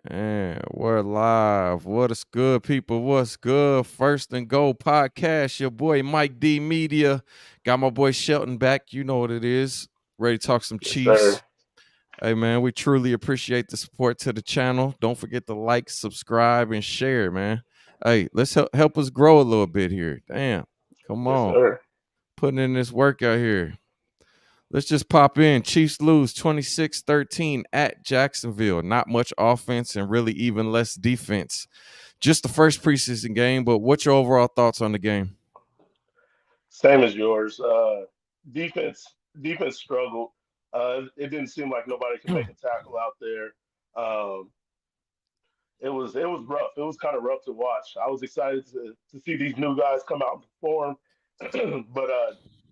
And we're live. What is good, people? What's good? First and Goal Podcast. Your boy Mike D Media. Got my boy Shelton back. You know what it is. Ready to talk some Yes, sir. Chiefs. Hey man, we truly appreciate the support to the channel. Don't forget to like, subscribe, and share, man. Hey, let's help us grow a little bit here. Damn. Come Yes, on. sir. Putting in this work out here. Let's just pop in. Chiefs lose 26-13 at Jacksonville. Not much offense and really even less defense. Just the first preseason game, but what's your overall thoughts on the game? Same as yours. Defense struggled. It didn't seem like nobody could make a tackle out there. Um, it was rough. It was kind of rough to watch. I was excited to see these new guys come out and perform, but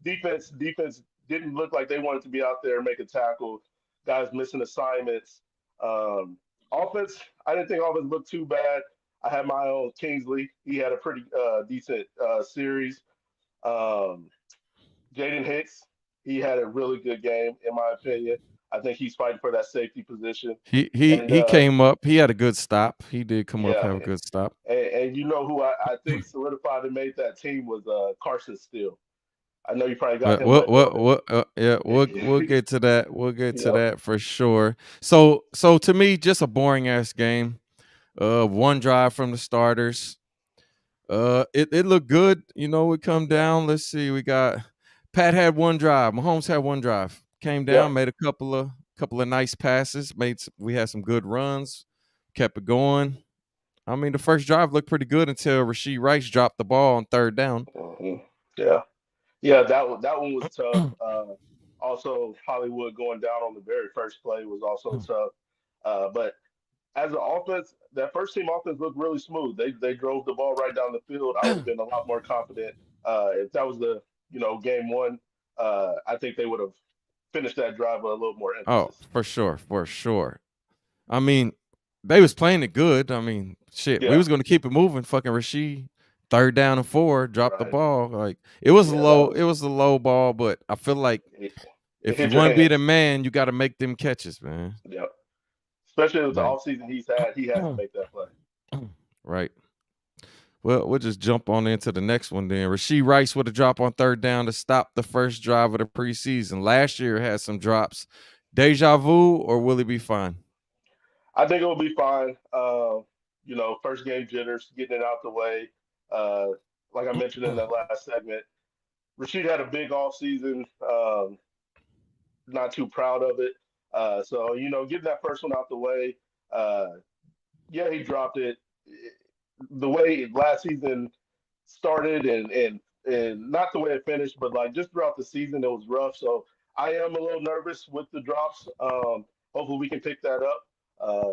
defense didn't look like they wanted to be out there and make a tackle. Guys missing assignments. Um, offense, I didn't think offense looked too bad. I had my own Kingsley. He had a pretty decent series. Um, Jaden Hicks, he had a really good game in my opinion. I think he's fighting for that safety position. He he And he came up. He had a good stop. He did come up, yeah, have a good stop. and you know who I think solidified and made that team was Carson Steele. I know you probably got But him let go. yeah, we'll get to that. We'll get to Yep. that for sure. So to me, just a boring ass game. One drive from the starters. It looked good. You know, we come down. Let's see. We got Pat had one drive. Mahomes had one drive. Came down, Yep. made a couple of nice passes. We had some good runs. Kept it going. I mean, the first drive looked pretty good until Rasheed Rice dropped the ball on third down. hmm Yeah. Yeah. That one was tough. Also, Hollywood going down on the very first play was also tough. But as an offense, that first team offense looked really smooth. They drove the ball right down the field. I would have been a lot more confident if that was the game one. I think they would have finished that drive with a little more Oh, emphasis. for sure, for sure. I mean, they was playing it good. I mean, shit, we Yeah. was going to keep it moving. Fucking Rasheed, third down and four, dropped the Right. ball. Like Yeah. That it was was a low ball, but I feel like it, it if you hit your want to be the hands. man, you got to make them catches, man. Yeah. Especially with the Like, offseason he's had, he has to make that play. right. Well, we'll just jump on into the next one then. Rasheed Rice with a drop on third down to stop the first drive of the preseason. Last year had some drops. Deja vu, or will he be fine? I think it will be fine. First game jitters, getting it out the way. Uh, like I mentioned in the last segment, Rashid had a big off season. Not too proud of it. So getting that first one out the way. Uh, yeah, he dropped it. The way last season started and not the way it finished, but like just throughout the season, it was rough. So I am a little nervous with the drops. Hopefully we can pick that up,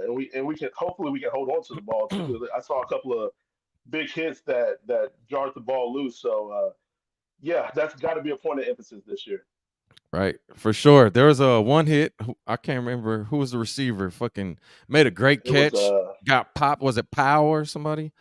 and we can hopefully we can hold on to the ball too. I saw a couple of big hits that jarred the ball loose. So yeah, that's got to be a point of emphasis this year. Right, for sure. There was a one hit. I can't remember who was the receiver. Fucking made a great It was catch. Got popped. Was it Powell or somebody?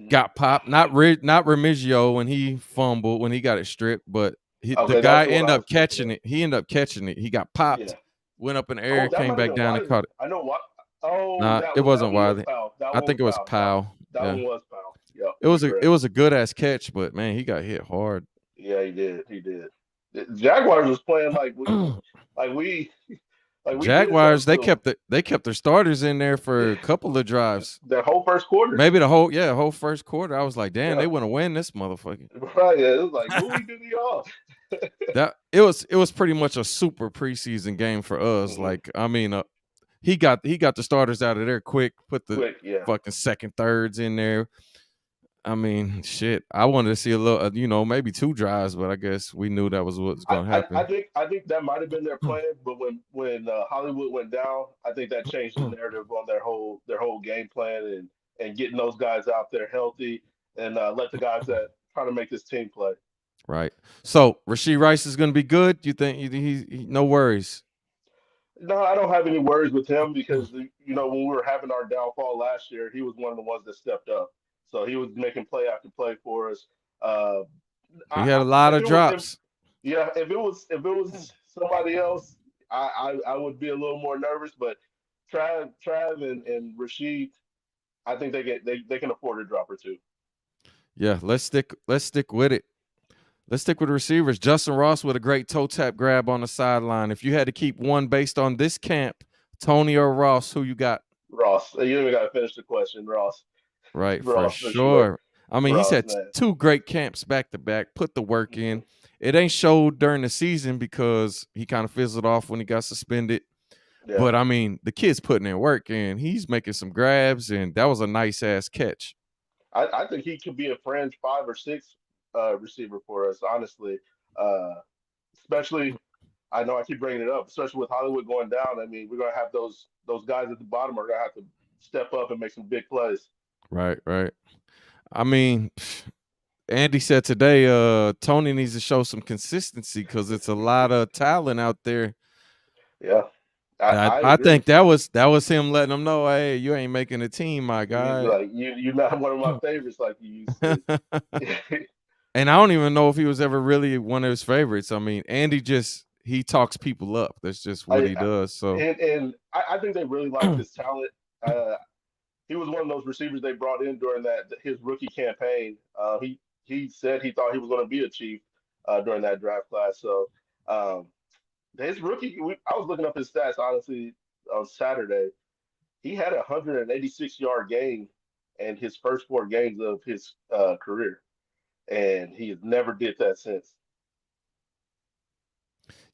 Got popped. I, Not Remigio when he fumbled when he got it stripped, but the okay, that's guy the one ended I up was thinking catching of. it. He ended up catching it. He got Yeah. popped, went up in the air, Oh, that came might have back been down and Wiley. caught it. I know what. Oh, Nah, that it one. That wasn't one was Wiley. foul. That I one was think it was foul. That Powell. that Yeah, one was foul. Yep, it you're was correct. a good ass catch, but man, he got hit hard. Yeah, he did. He did. The Jaguars was playing like we, like we did Jaguars, something to them. they kept their starters in there for a couple of drives. That whole first quarter. Maybe the whole first quarter. I was like, damn, Yeah, they want to win this motherfucker. right. Yeah, it was like what we do to y'all. That it was pretty much a super preseason game for us. hmm Like, I mean, he got the starters out of there quick, put the Quick, yeah. fucking second thirds in there. I mean, shit. I wanted to see a little, maybe two drives, but I guess we knew that was what's I, gonna I, I happen. think I think that might have been their plan, but when Hollywood went down, I think that changed the narrative on their whole game plan and getting those guys out there healthy and let the guys that trying to make this team play. Right. So Rasheed Rice is gonna be good. You think no worries? No, I don't have any worries with him because when we were having our downfall last year, he was one of the ones that stepped up. So he was making play after play for us. Uh, He had a lot if of it was if drops. yeah if it was somebody else, I would be a little more nervous. But Trav and Rashid, I think they can afford a drop or two. Yeah, let's stick with it. Let's stick with receivers. Justin Ross with a great toe tap grab on the sideline. If you had to keep one based on this camp, Tony or Ross, who you got? Ross, you even got to finish the question. Ross, Right, for Ross for sure. sure. I mean, he's Ross, had man. two great camps back to back, put the work Hmm. in. It ain't showed during the season because he kind of fizzled off when he got suspended. Yeah, But I mean, the kid's putting in work and he's making some grabs, and that was a nice ass catch. I think he could be a fringe 5 or 6 receiver for us, honestly. Uh, especially, I know I keep bringing it up, especially with Hollywood going down. I mean, we're gonna have those guys at the bottom are gonna have to step up and make some big plays. Right, right. I mean, Andy said today, Tony needs to show some consistency because it's a lot of talent out there. Yeah, I I agree. think that was him letting them know, hey, you ain't making the team, my You guy. like you're not one of my favorites like you used to. And I don't even know if he was ever really one of his favorites. I mean, Andy just he talks people up. That's just what I, he does. So I think they really liked his talent. Uh, he was one of those receivers they brought in during that his rookie campaign. He said he thought he was going to be a Chief during that draft class. So um, his rookie, I was looking up his stats honestly on Saturday. He had a 186-yard game in his first 4 games of his career, and he has never did that since.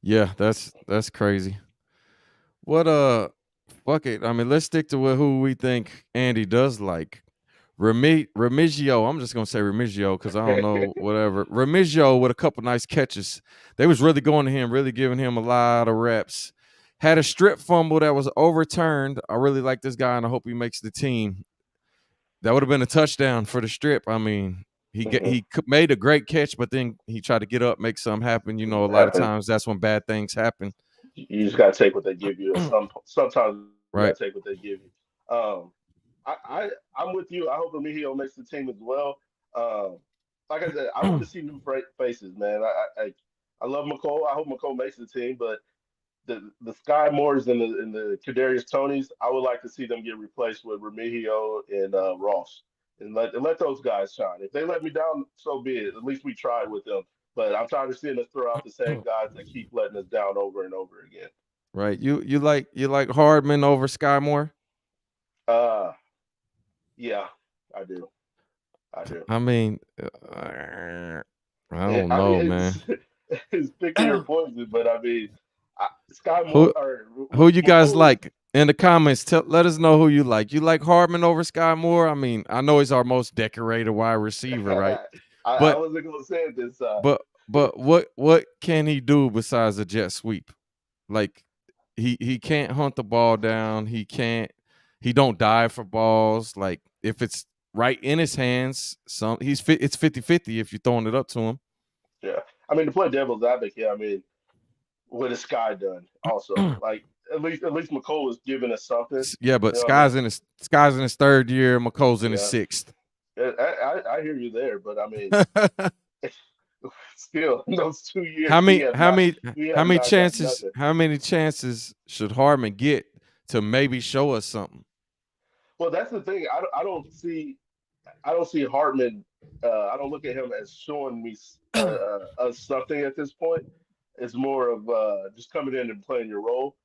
yeah, that's crazy. What fuck it. I mean, let's stick to who we think Andy does like. Remigio, I'm just gonna say Remigio because I don't know whatever. Remigio with a couple nice catches. They was really going to him, really giving him a lot of reps. Had a strip fumble that was overturned. I really like this guy, and I hope he makes the team. That would have been a touchdown for the strip. I mean, Hmm. he made a great catch, but then he tried to get up, make something happen. You know, a lot of Happen. times that's when bad things happen. You just gotta take what they give you. And sometimes you gotta take Right. what they give you. Um, I'm with you. I hope Remigio makes the team as well. Um, like I said, I want to see new faces, man. I love McCole. I hope McCole makes the team, but the Sky Moores and the Kadarius Tonys, I would like to see them get replaced with Remigio and Ross, and let those guys shine. If they let me down, so be it. At least we tried with them. But I'm tired of seeing us throw out the same guys that keep letting us down over and over again. Right. You like Hardman over Sky Moore? Uh, yeah, I do. I do. I mean, I don't I mean, know, man. it's picking your poison, but I mean, Sky Moore who or who you guys McCole is. like in the comments? Let us know who you like. You like Hardman over Sky Moore? I mean, I know he's our most decorated wide receiver, right? I But wasn't gonna say it this time. but what can he do besides a jet sweep? Like he can't hunt the ball down. He don't dive for balls. Like if it's right in his hands, it's 50-50 if you're throwing it up to him. Yeah, I mean to play devil's advocate. I mean, what has Sky done? Also, like at least McCole is giving us something. Yeah, but You know what I mean? Sky's in his third year. McColl's in his Yeah, sixth. I hear you there, but I mean, still in those 2 years how many how many we how have many not got chances nothing. how many chances should Harmon get to maybe show us something? Well, that's the thing. I don't see Hartman. I don't look at him as showing me us something at this point. It's more of just coming in and playing your role.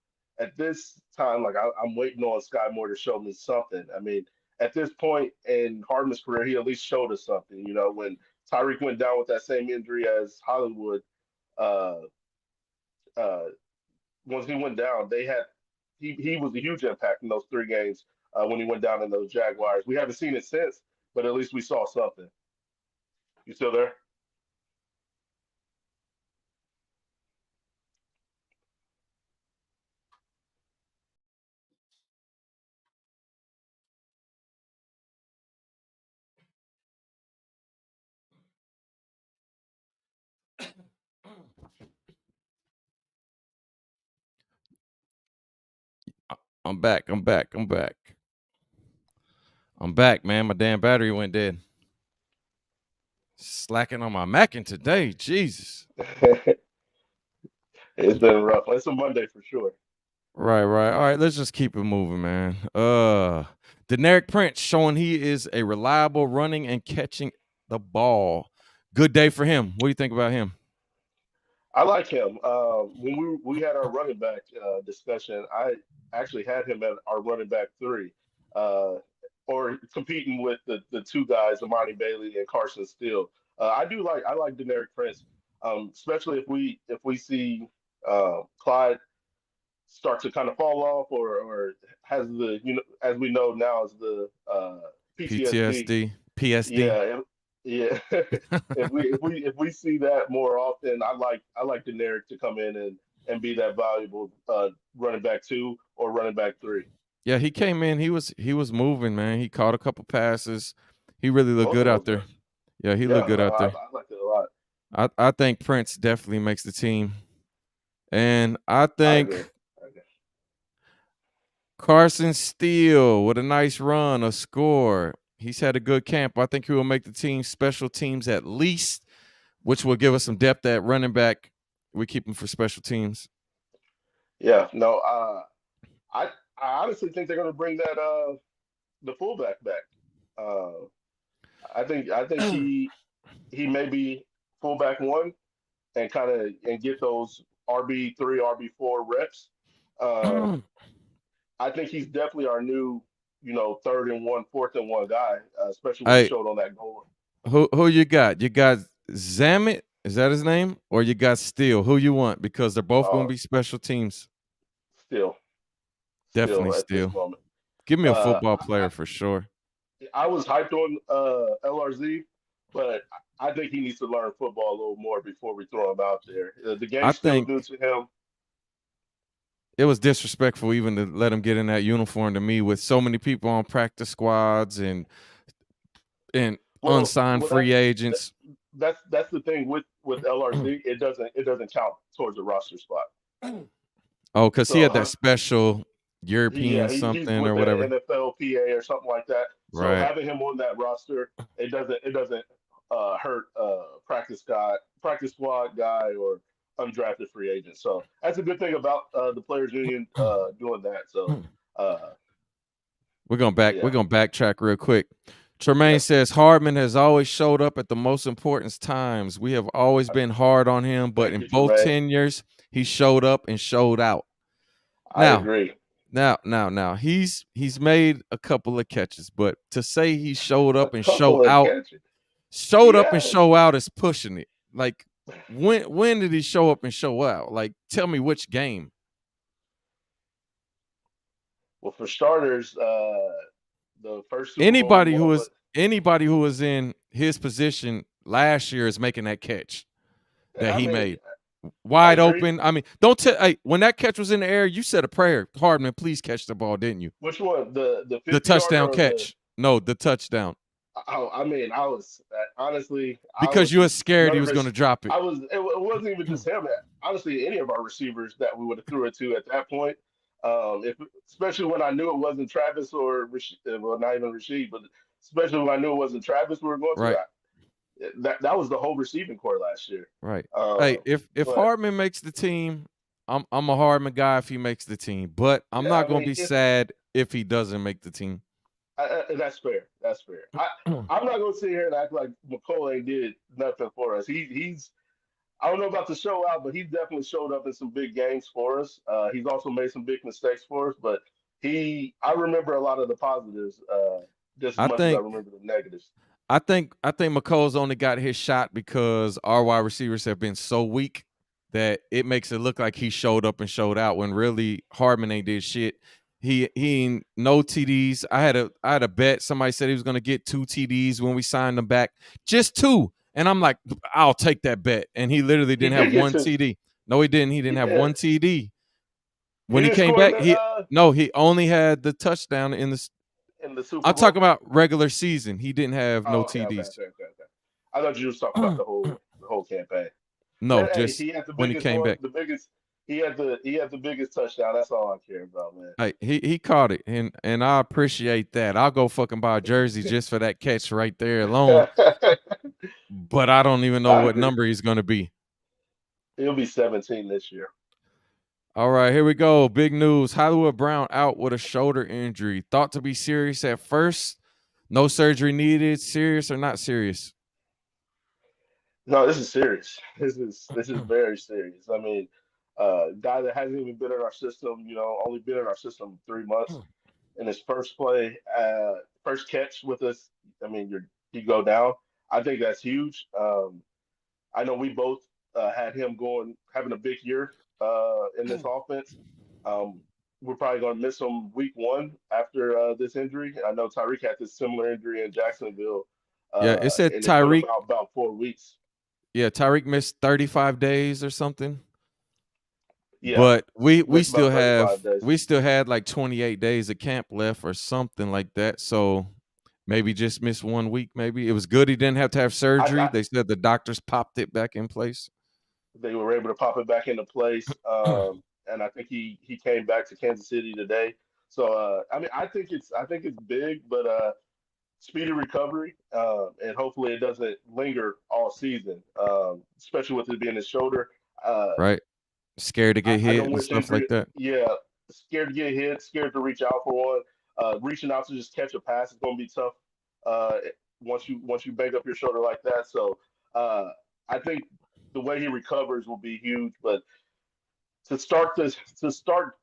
At this time, like I'm waiting on Sky Moore to show me something. I mean, at this point in Hartman's career, he at least showed us something. You know, when Tyreek went down with that same injury as Hollywood, uh, uh, once he went down, he was a huge impact in those 3 games when he went down in those Jaguars. We haven't seen it since, but at least we saw something. You still there? I'm back. I'm back. I'm back. I'm back, man. My damn battery went dead. Slacking on my Mackin today. Jesus. It's been rough. It's a Monday for sure. Right, right. All right, let's just keep it moving, man. Deneric Prince showing he is a reliable running and catching the ball. Good day for him. What do you think about him? I like him. When we had our running back discussion, I actually had him at our running back three, uh, or competing with the two guys, Amani Bailey and Carson Steele. I like Deneric Prince, especially if we see Clyde start to kind of fall off or has the as we know now is the PTSD. PTSD, PSD. Yeah, yeah. If we see that more often, I like Daenerys to come in and be that valuable running back two or running back three. Yeah, he came in. He was moving, man. He caught a couple passes. He really looked Both good of out those there. guys. Yeah, he Yeah, looked no, good out I, there. I like it a lot. I think Prince definitely makes the team, and I I think agree. I agree. Carson Steele with a nice run, a score. He's had a good camp. I think he will make the team special teams at least, which will give us some depth at running back. We keep him for special teams. Yeah, no, I I honestly think they're going to bring that the fullback back. Uh, I think he may be fullback one and kind of and get those RB3, RB4 reps. Um, I think he's definitely our new, third and one, fourth and one guy, especially what he Hey, showed on that goal. who you got? You got Zamet, is that his name? Or you got Steele? Who you want? Because they're both going to Uh, be special teams. still, Definitely still at this Steele. moment. Give me a Uh, football I, player for sure. I was hyped on LRZ, but I think he needs to learn football a little more before we throw him out there. The I game's still new think to him. it was disrespectful even to let him get in that uniform to me with so many people on practice squads and unsigned Well, free agents. that's the thing with LRZ. It doesn't count towards a roster spot. Oh, because he So had that special European he's something with or the whatever. NFLPA or something like that. So Right. having him on that roster, it doesn't hurt practice squad guy or undrafted free agent. So that's a good thing about the players union doing that. So uh, We're yeah, gonna backtrack real quick. Tremaine yes, says Hardman has always showed up at the most important times. We have always I, been hard on him, but thank in you, both Tremaine. tenures, he showed up and showed out. I Now, agree. now, he's made a couple of catches, but to say he showed A up and show couple of out, catches. showed up and Yeah. show out is pushing it. Like when did he show up and show out? Like tell me which game. Well, for starters, the first Super Bowl we Anybody won who was. is anybody who was in his position last year is making that catch that I he mean, made. I Wide agree. open. I mean, don't tell hey, when that catch was in the air, you said a prayer. Hardman, please catch the ball, didn't you? Which one? The The 50 yarder touchdown or the? catch. No, the touchdown. I mean, I was honestly, I Because was you were just scared he was gonna nervous. drop it. I was. It wasn't even just him. Honestly, any of our receivers that we would have threw it to at that point. If especially when I knew it wasn't Travis or Rashid, well, not even Rashid, but especially when I knew it wasn't Travis we were going to. Right. That was the whole receiving core last year. Right. Hey, Um, if but Hardman makes the team, I'm a Hardman guy if he makes the team. But I'm yeah, not I gonna mean, be sad if he doesn't make the team. that's fair. That's fair. I'm not gonna sit here and act like McCoy ain't did nothing for us. He's I don't know about the show out, but he's definitely showed up in some big games for us. He's also made some big mistakes for us, but I remember a lot of the positives just as I much as I think remember the negatives. I think McColl's only got his shot because our wide receivers have been so weak that it makes it look like he showed up and showed out when really Hardman ain't did shit. He ain't no TDs. I had a bet. Somebody said he was gonna get 2 TDs when we signed him back. Just two. And I'm like, I'll take that bet. And he literally He didn't have did get one to TD. No, he didn't. He he didn't have did. one TD. He When he didn't came score back, he no, he only had the touchdown in the Super I'm talking Bowl. about regular season. He didn't have no Oh, okay, okay, TDs. okay, okay, okay. I thought you was talking about the whole campaign. No, But hey, just he had the when he biggest came one, back. the biggest. He had the biggest touchdown. That's all I care about, man. Hey, he caught it, and I appreciate that. I'll go fucking buy a jersey just for that catch right there alone. But I don't even know I what agree. number he's going to be. He'll be 17 this year. All right, here we go. Big news. Hollywood Brown out with a shoulder injury. Thought to be serious at first. No surgery needed. Serious or not serious? No, this is serious. This is very serious. I mean, guy that hasn't even been in our system, only been in our system 3 months. In his first play, first catch with us, I mean, you go down. I think that's huge. I know we both had him having a big year in this offense. Um, we're probably going to miss him week one after this injury. I know Tyreek had this similar injury in Jacksonville, Yeah, it said and they put him Tyreek. out about 4 weeks. Yeah, Tyreek missed 35 days or something. Yeah, But we missed still about 35 have days. we still had like 28 days of camp left or something like that. So maybe just missed 1 week. Maybe it was good he didn't have to have surgery. I They said the doctors popped it back in place. They were able to pop it back into place, and I think he came back to Kansas City today. So I mean, I think it's big, but speedy recovery, and hopefully it doesn't linger all season, especially with it being his shoulder. Uh, Right? Scared to I, get I hit don't and wish stuff injury. like that. Yeah, scared to get hit, scared to reach out for one. Reaching out to just catch a pass is going to be tough uh, once you bang up your shoulder like that. So uh, I think the way he recovers will be huge. But to start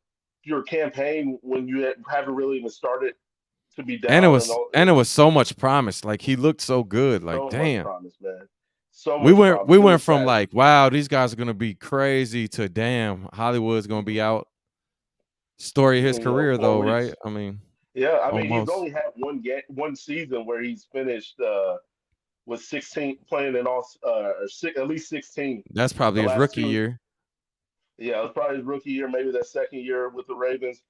your campaign when you haven't really even started to be And it down and was all, and it was so much promise. Like he looked so good. Like so much damn. promise, man. So We much went we promise. It went was from sad. like, wow, these guys are gonna be crazy to damn, Hollywood's gonna be out. Story of his career Four though, right? weeks. I mean, Yeah, I mean he's almost. only had one season where he's finished with 16 playing in all at least 16. That's probably The his last rookie two, year. yeah, it was probably his rookie year, maybe that second year with the Ravens.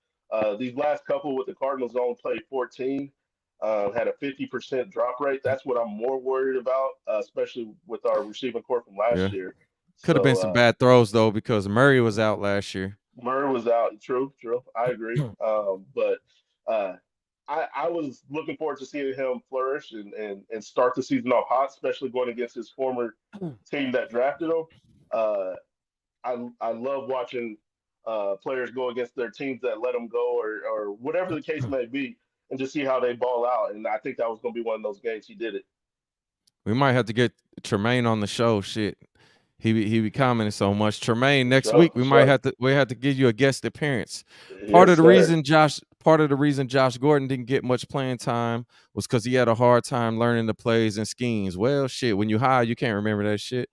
These last couple with the Cardinals only played 14. Had a 50% drop rate. That's what I'm more worried about, especially with our receiving core from last Yeah. year. Could have been So some bad throws though because Murray was out last year. Murray was out. True, true. I agree. But uh, I was looking forward to seeing him flourish and start the season off hot, especially going against his former team that drafted him. Uh, I love watching players go against their teams that let them go or whatever the case may be, and just see how they ball out. And I think that was going to be one of those games he did it. We might have to get Tremaine on the show. Shit. He be commenting so much. Tremaine, For next sure, week for we sure. have to give you a guest appearance. Yes, sir. Part of the reason Josh Gordon didn't get much playing time was because he had a hard time learning the plays and schemes. Well, shit, when you high, you can't remember that shit.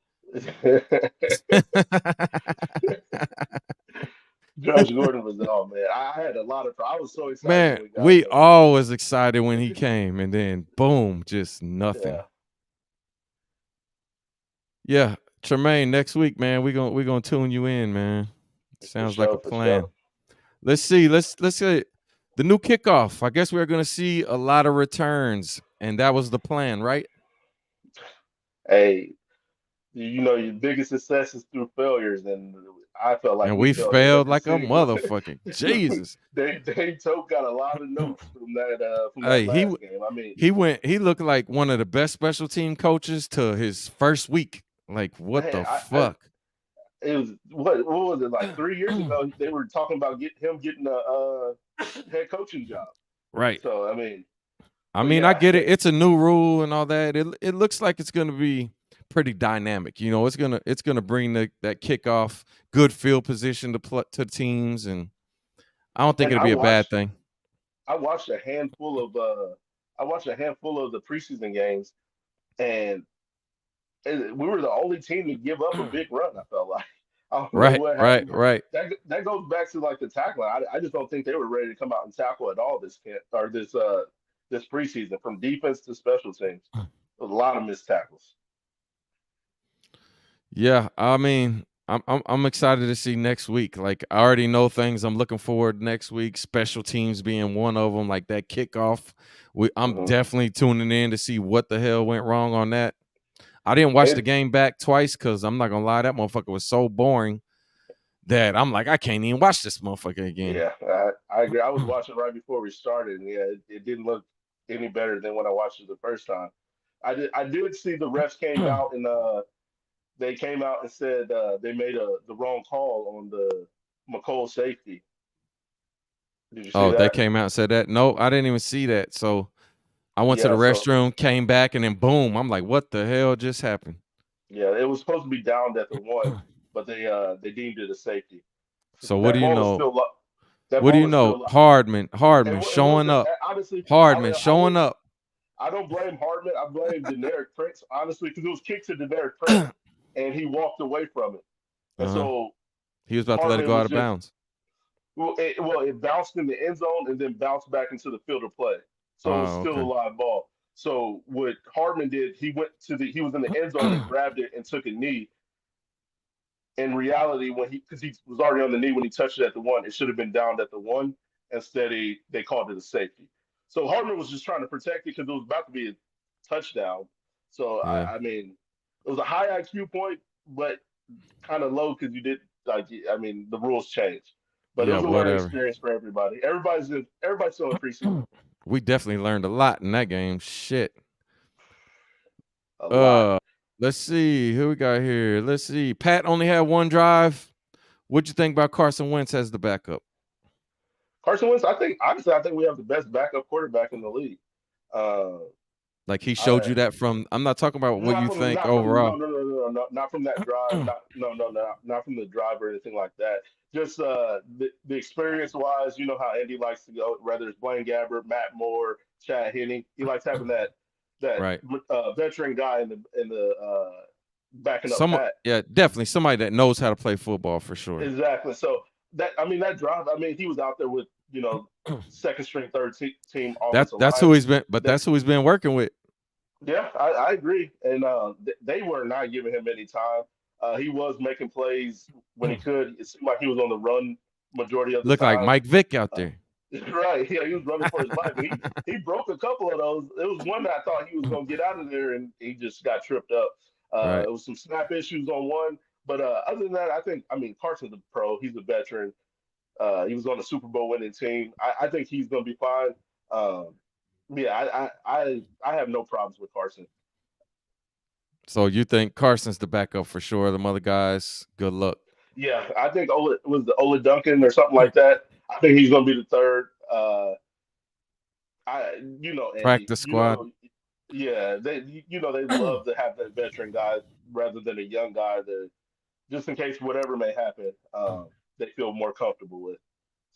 Josh Gordon was oh man, I had a lot of. I was so excited Man, when we got we him. all was excited when he came, and then boom, just nothing. Yeah, Yeah, Tremaine, next week, man, we gonna tune you in, man. for Sounds like a sure, for sure. plan. Let's see. Let's see the new kickoff. I guess we're gonna see a lot of returns, and that was the plan, right? Hey, your biggest success is through failures, and I felt like And we we failed to failed make the like a city. motherfucking Jesus. Dave Tope got a lot of notes from that Hey, last game. I mean, he went. He looked like one of the best special team coaches to his first week. Like what man, the I fuck? it was what was it like 3 years ago? They were talking about him getting a head coaching job. Right. So I mean, I but mean, I yeah, get it. It's a new rule and all that. It looks like it's going to be pretty dynamic. You know, it's gonna bring that kickoff, good field position to teams, and I don't think and it'll I be a bad watched thing. I watched a handful of the preseason games, and we were the only team to give up a big run. I felt like I don't know Right, what right, happened. right. That goes back to like the tackling. I just don't think they were ready to come out and tackle at all this camp or this preseason from defense to special teams. A lot of missed tackles. Yeah, I mean, I'm excited to see next week. Like I already know things I'm looking forward next week. Special teams being one of them. Like that kickoff. I'm Hmm. definitely tuning in to see what the hell went wrong on that. I didn't watch the And game back twice because I'm not gonna lie, that motherfucker was so boring that I'm like, I can't even watch this motherfucker again. yeah, I agree. I was watching right before we started, and yeah, it didn't look any better than when I watched it the first time. I did see the refs came out and they came out and said they made the wrong call on McColl's safety. Did you see Oh, they that? came out and said that. No, I didn't even see that. So I went to the Yeah. So restroom, came back, and then boom, I'm like, what the hell just happened? yeah, it was supposed to be downed at the one, but they deemed it a safety. So what do That you ball was know? still up. That What do ball you is know? still up. Hardman It showing wasn't up. honestly. Hardman I showing wouldn't. up. I don't blame Hardman. I blame Deneric Prince honestly because it was kicked to Deneric Prince and he walked away from it, and Uh-huh. so He was about to let it Hardman go out was of just bounds. it bounced in the end zone and then bounced back into the field of play. So it was Oh, still a okay. live ball. So what Hardman did, he was in the end zone and grabbed it and took a knee. In reality, when because he was already on the knee when he touched it at the one, it should have been downed at the one. Instead, they called it a safety. So Hardman was just trying to protect it because it was about to be a touchdown. So Yeah. I mean, it was a high IQ point, but kind of low because you did like I mean the rules changed. But it Yeah, was a learning whatever. experience for everybody. Everybody's still in preseason. We definitely learned a lot in that game. Shit. A lot. Uh, let's see who we got here. Let's see. Pat only had one drive. What'd you think about Carson Wentz as the backup? Carson Wentz, I think honestly, I think we have the best backup quarterback in the league. Uh, Like he showed I you that from. I'm not talking about what you think not from overall. not from that drive, not from the drive or anything like that. Just the experience wise, you know how Andy likes to go. Whether it's Blaine Gabbert, Matt Moore, Chad Henne, he likes having that Right. veteran guy in the backing up Some. Pat. Yeah, definitely somebody that knows how to play football for sure. Exactly. So that I mean that drive. I mean he was out there with second string, team offensive That's who line. he's been. But That that's who he's been working with. Yeah, I agree, and they were not giving him any time. He was making plays when he could. It seemed like he was on the run majority of the Look like time. Mike Vick out Uh, there. right, yeah, he was running for his life, and he broke a couple of those. It was one that I thought he was going to get out of there, and he just got tripped up. Right. It was some snap issues on one, but other than that, I mean, Carson's a pro. He's a veteran. He was on a Super Bowl winning team. I think he's going to be fine. Um, yeah, I have no problems with Carson. So you think Carson's the backup for sure? The other guys, good luck. Yeah, I think was the Ola Duncan or something like that. I think he's going to be the third. You know Andy, Practice squad. yeah, they love to have that veteran guy rather than a young guy that just in case whatever may happen, they feel more comfortable with.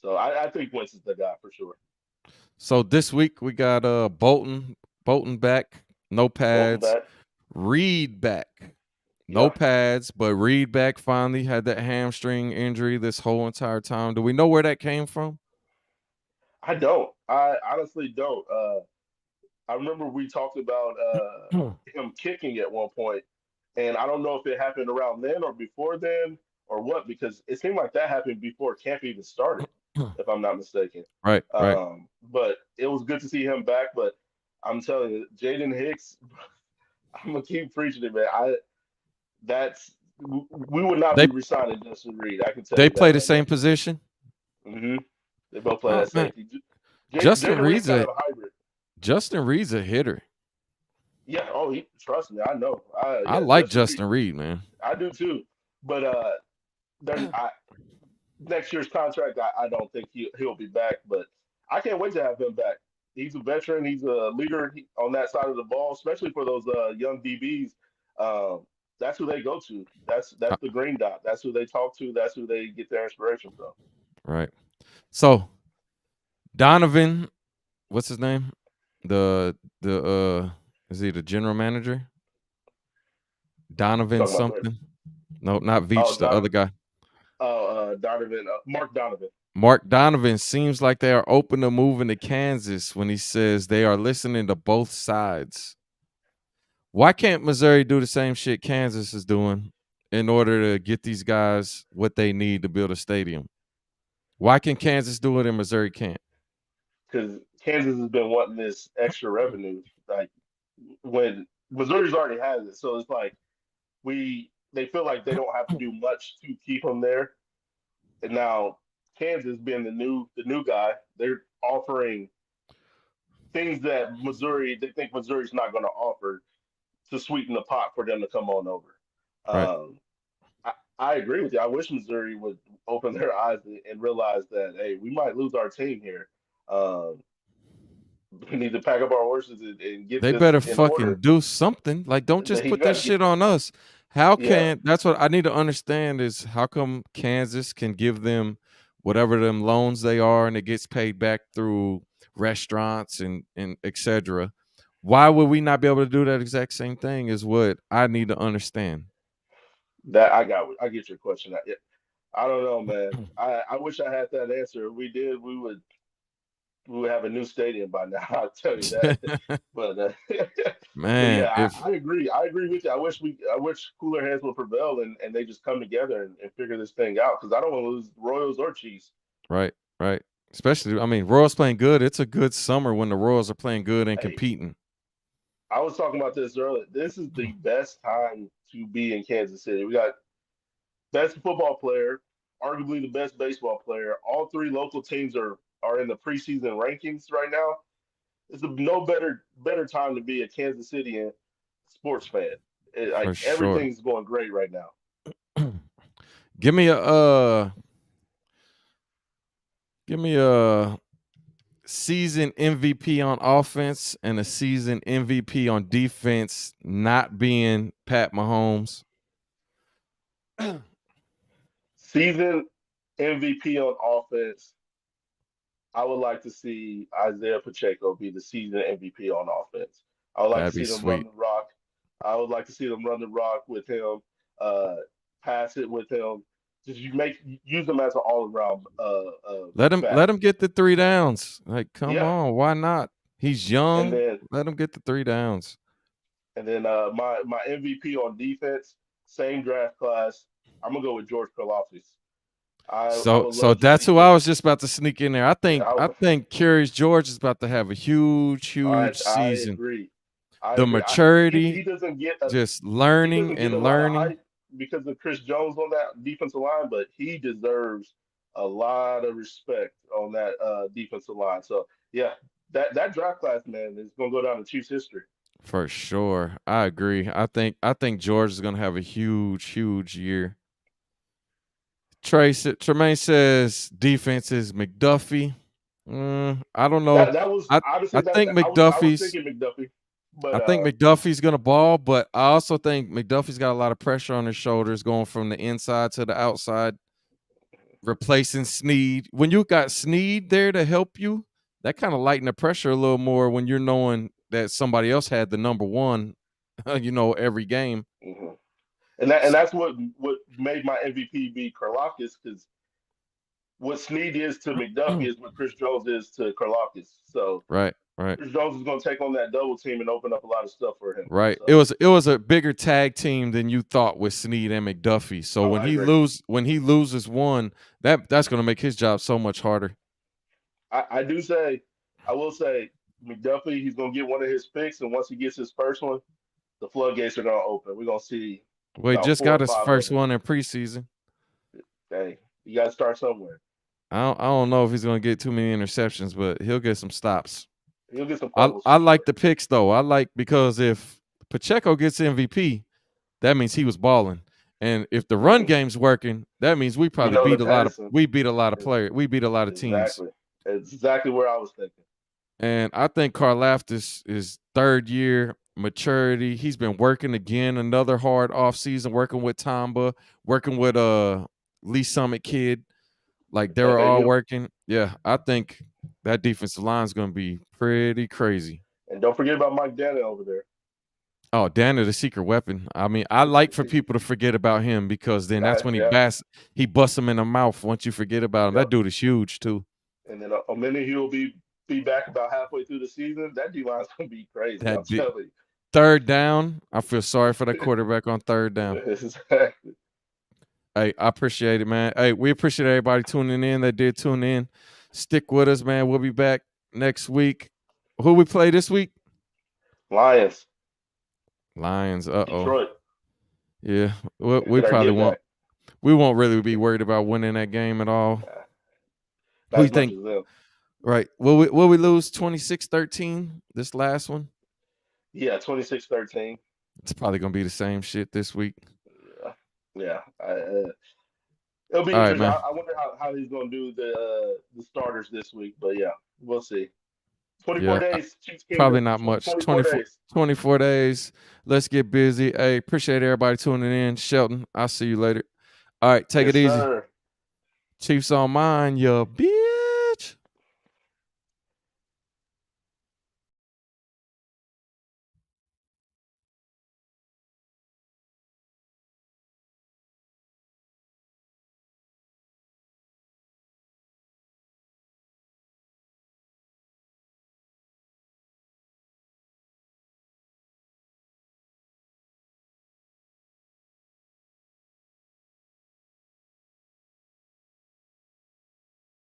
So I think Wentz is the guy for sure. So this week we got Bolton back, no Bolton pads. back. Reed back, no Yeah, pads, but Reed back finally had that hamstring injury this whole entire time. Do we know where that came from? I don't. I honestly don't. I remember we talked about him kicking at one point, and I don't know if it happened around then or before then or what, because it seemed like that happened before camp even started, if I'm not mistaken. Right, right. But it was good to see him back. But I'm telling you, Jaden Hicks, I'm gonna keep preaching it, man. We would not They be resigning Justin Reed. I can tell they you that play the right now. same position. hmm They both play Oh that man, safety. Justin Jaden Reed's Reed's kind a of a hybrid. Justin Reed's a hitter. Yeah. Oh, he trust me. I know. I Yeah, like Justin Reed. Justin Reed, man. I do too. But there's next year's contract. I don't think he'll be back. But I can't wait to have him back. He's a veteran. He's a leader on that side of the ball, especially for those young DBs. Um, that's who they go to. That's Uh, the green dot. That's who they talk to. That's who they get their inspiration from. Right. So Donovan, what's his name? The is he the general manager? You Donovan talking about Brent? something? No, not Oh, Veach, the other guy. Donovan, Mark Donovan. Mark Donovan seems like they are open to moving to Kansas when he says they are listening to both sides. Why can't Missouri do the same shit Kansas is doing in order to get these guys what they need to build a stadium? Why can Kansas do it and Missouri can't? Because Kansas has been wanting this extra revenue. Like when Missouri's already has it, so it's like they feel like they don't have to do much to keep him there. And now Kansas being the new guy, they're offering things that Missouri they think Missouri's not going to offer to sweeten the pot for them to come on over. Right. Um, I agree with you. I wish Missouri would open their eyes and realize that hey, we might lose our team here. Um, we need to pack up our horses and get They this better in fucking order. do something. Like, don't just They put this got to get shit on us. How yeah. can that's what I need to understand is how come Kansas can give them whatever them loans they are and it gets paid back through restaurants and etc. Why would we not be able to do that exact same thing is what I need to understand. That I get your question. I don't know, man. I wish I had that answer. If we did, we would have a new stadium by now. I'll tell you that. But but Man, yeah, if I agree. I agree with you. I wish cooler heads would prevail and they just come together and figure this thing out because I don't want to lose Royals or Chiefs. right, right. Especially I mean, Royals playing good. It's a good summer when the Royals are playing good and Hey, competing. I was talking about this earlier. This is the best time to be in Kansas City. We got best football player, arguably the best baseball player. All three local teams are in the preseason rankings right now. It's no better time to be a Kansas City and sports fan. For Like sure. everything's going great right now. Give me a give me a season MVP on offense and a season MVP on defense, not being Pat Mahomes. Season MVP on offense. I would like to see Isaiah Pacheco be the season MVP on offense. I would like to That'd be see them run sweet. the rock. I would like to see them run the rock with him, uh, pass it with him. Just use them as an all around Let back. him get the three downs. Like, come Yeah, on, why not? He's and young. then Let him get the three downs. my MVP on defense, same draft class. I'm gonna go with George Karlaftis. I So would so love to that's see who I him. was just about to sneak in there. I think I, I think Curious George is about to have a huge, I huge I season. agree. I The agree. maturity, He doesn't get just he learning doesn't get a and lot of learning. hype because of Chris Jones on that defensive line, but he deserves a lot of respect on that defensive line. So yeah, that draft class, man, is gonna go down to Chiefs history. For sure. I agree. I think George is gonna have a huge, huge year. Tremaine says defense is McDuffie. I don't know. That was I obviously I think I was McDuffie's thinking McDuffie, but I think McDuffie's gonna ball, but I also think McDuffie's got a lot of pressure on his shoulders going from the inside to the outside, replacing Sneed. When you got Sneed there to help you, that kind of lighten the pressure a little more when you're knowing that somebody else had the number one, every game. mhm. And that's what made my MVP be Karlaftis because what Snead is to McDuffie is what Chris Jones is to Karlaftis. So Right, right. Chris Jones is going to take on that double team and open up a lot of stuff for him. Right. It So was it was a bigger tag team than you thought with Snead and McDuffie. So I agree. when he loses one, that's gonna make his job so much harder. I do say, I will say, McDuffie, he's going to get one of his picks, and once he gets his first one, the floodgates are going to open. We're going to see Well, he about just four got or his five of first them. one in preseason. Dang, you got to start somewhere. I don't know if he's gonna get too many interceptions, but he'll get some stops. He'll get some I fumbles I for like sure. the picks though. I like because if Pacheco gets MVP, that means he was balling. And if the run Hmm. game's working, that means we We probably know beat that a lot of Patterson we beat a lot of is players. We beat a lot of teams. exactly, exactly where I was thinking. And I think Karlaftis is third year maturity. He's been working again, another hard offseason, working with Tamba, working with Lee Summit kid. Like they were all FAU. working. Yeah, I think that defensive line is gonna be pretty crazy. And don't forget about Mike Dannon over there. Oh, Danny the secret weapon. I mean, I like for people to forget about him because then that's when Yeah, he busts him in the mouth once you forget about him. That yep. dude is huge too. And then a minute he'll be back about halfway through the season. That D line's gonna be crazy. I'm That di- telling Third down. I feel sorry for that quarterback on third you. down. Exactly. Hey, I appreciate it, man. Hey, we appreciate everybody tuning in that did tune in. Stick with us, man. We'll be back next week. Who we play this week? Lions, Lions. Oh. Detroit. Yeah. Gotta We get our probably get won't. back. We won't really be worried about winning that game at all. Nah, Who not you as much think? as them. Right. Will we lose 26-13 this last one? Yeah, 26-13. It's probably gonna be the same shit this week. Yeah. Yeah, it'll be All right, interesting. man. I wonder how he's going to do the starters this week. But yeah, we'll see. 24 Yeah, days, Chiefs probably Kingdom. not much. 24 days. 24 days. Let's get busy. Hey, appreciate everybody tuning in. Shelton, I'll see you later. All right, take it Yes, easy. sir. Chiefs on mine, you bitch.